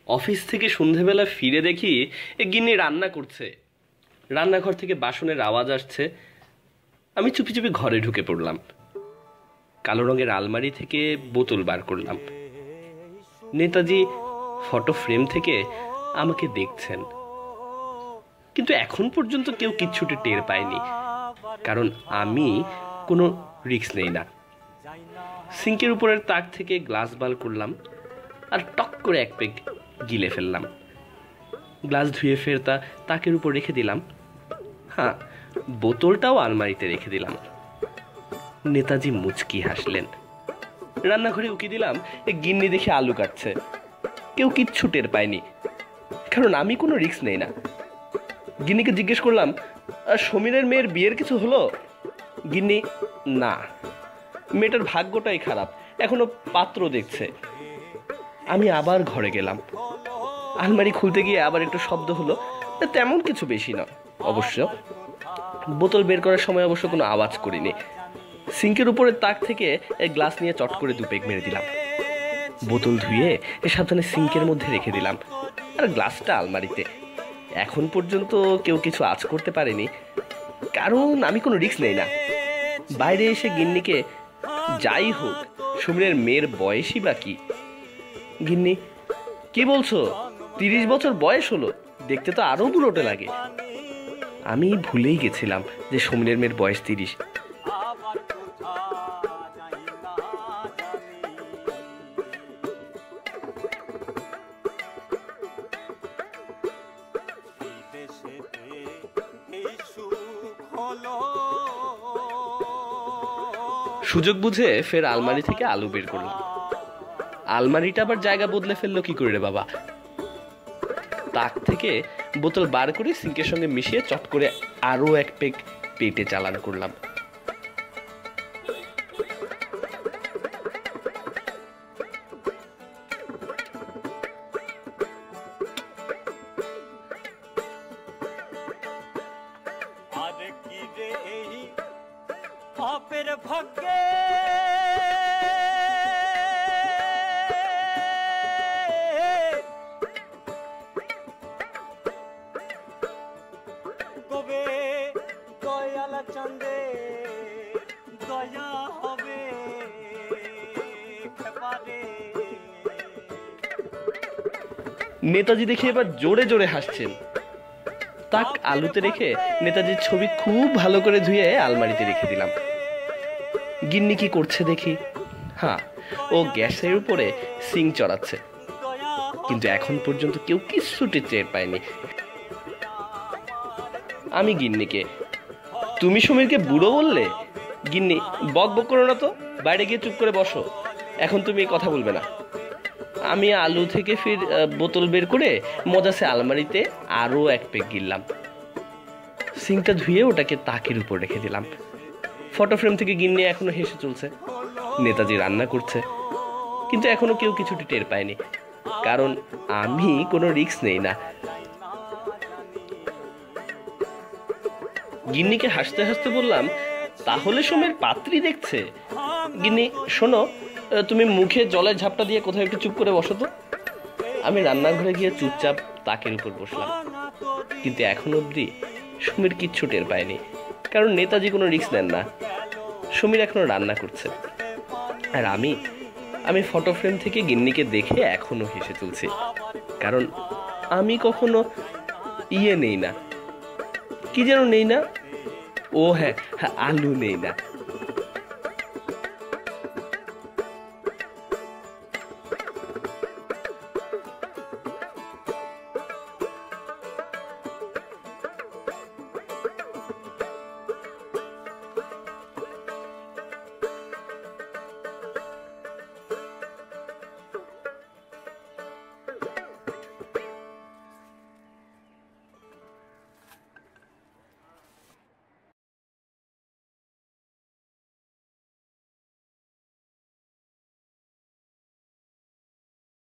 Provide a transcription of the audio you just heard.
Office থেকে সন্ধেবেলা ফিরে দেখি গিন্নি রান্না করছে। রান্নাঘর থেকে বাসনের আওয়াজ আসছে। আমি চুপি চুপি ঘরে ঢুকে পড়লাম। কালো রঙের আলমারি থেকে বোতল বার করলাম। নেতাজি ফটো ফ্রেম থেকে আমাকে দেখছেন, কিন্তু এখন পর্যন্ত কেউ কিচ্ছুটি টের পায়নি, কারণ আমি কোনো রিস্ক নেই না। সিঙ্কের উপরের তাক থেকে গ্লাস বার করলাম আর টক করে এক পেগ গিলে ফেললাম। গ্লাস ধুয়ে ফের তা তাকের উপর রেখে দিলাম। হ্যাঁ, বোতলটাও আলমারিতে রেখে দিলাম। নেতাজি মুচকি হাসলেন। রান্নাঘরে উকি দিলাম, গিন্নি দেখে আলু কাটছে। কেউ কিচ্ছু টের পায়নি, কারণ আমি কোনো রিস্ক নেই না। গিন্নিকে জিজ্ঞেস করলাম, সমীরের মেয়ের বিয়ের কিছু হলো? গিন্নি, না, মেয়েটার ভাগ্যটাই খারাপ, এখনো পাত্র দেখছে। আমি আবার ঘরে গেলাম। আলমারি খুলতে গিয়ে আবার একটু শব্দ হলো, তেমন কিছু বেশি না অবশ্য। বোতল বের করার সময় অবশ্য কোনো আওয়াজ করিনি। সিঙ্কের উপরের তাক থেকে গ্লাস নিয়ে চট করে দু পেগ মেরে দিলাম। বোতল ধুয়ে সাবধানে সিঙ্কের মধ্যে রেখে দিলাম, আর গ্লাসটা আলমারিতে। এখন পর্যন্ত কেউ কিছু আঁচ করতে পারেনি, কারণ আমি কোনো রিস্ক নেই না। বাইরে এসে গিন্নিকে, যাই হোক, সুমিরের মেয়ের বয়সই বা কি? গিন্নি, কি বলছো? 30 বছর বয়স হলো, দেখতে তো আরো বুড়োটে লাগে। আমি ভুলেই গেছিলাম যে সমীরের মেয়ের বয়স 30। সুযোগ বুঝে ফের আলমারি থেকে আলু বের করলাম। আলমারিটা আবার জায়গা বদলে ফেললো কি করে রে বাবা? তাক থেকে বোতল বার করে সিঙ্কের সঙ্গে মিশিয়ে চট করে আরো এক পেগ পেটে চালান করলাম। ভাগ্যে কবে দয়ালা চন্দে দয়া হবে নেতাজি দেখে এবার জোরে জোরে হাসছেন। তাক আলুতে রেখে নেতাজির ছবি খুব ভালো করে ধুয়ে আলমারিতে রেখে দিলাম। গিন্নি কি করছে দেখি। হ্যাঁ, ও গ্যাসের উপরে সিং চড়াচ্ছে, কিন্তু এখন পর্যন্ত কেউ কিচ্ছুটি টের পায়নি। আমি গিন্নিকে, তুমি সমীরকে বুড়ো বললে? গিন্নি, বক বক করো না তো, বাইরে গিয়ে চুপ করে বসো, এখন তুমি কথা বলবে না। আমি আলু থেকে ফির বোতল বের করে মজাসে আলমারিতে আরো এক পেগ গিললাম। সিংটা ধুয়ে ওটাকে তাকের উপর রেখে দিলাম। ফটো ফ্রেম থেকে গিন্নি এখনো হেসে চলছে। নেতাজি রান্না করছে, কিন্তু এখনো কেউ কিছুটি টের পায়নি, কারণ আমি কোনো রিস্ক নেই না। গিন্নিকে হাসতে হাসতে বললাম, তাহলে সমীর পাত্রী দেখছে? গিন্নি, শোনো, তুমি মুখে জলের ঝাপটা দিয়ে কোথাও একটু চুপ করে বসো তো। আমি রান্নাঘরে গিয়ে চুপচাপ তাকের উপর বসলাম, কিন্তু এখন অবধি সমীর কিচ্ছু টের পায়নি, কারণ নেতাজি কোনো রিস্ক নেন না। সমীর এখনো রান্না করছে, আর আমি ফটো ফ্রেম থেকে গিন্নিকে দেখে এখনো হেসে চলছি, কারণ আমি কখনো নেই না। কি যেন নেই না? ও হ্যাঁ, আলু নেই না।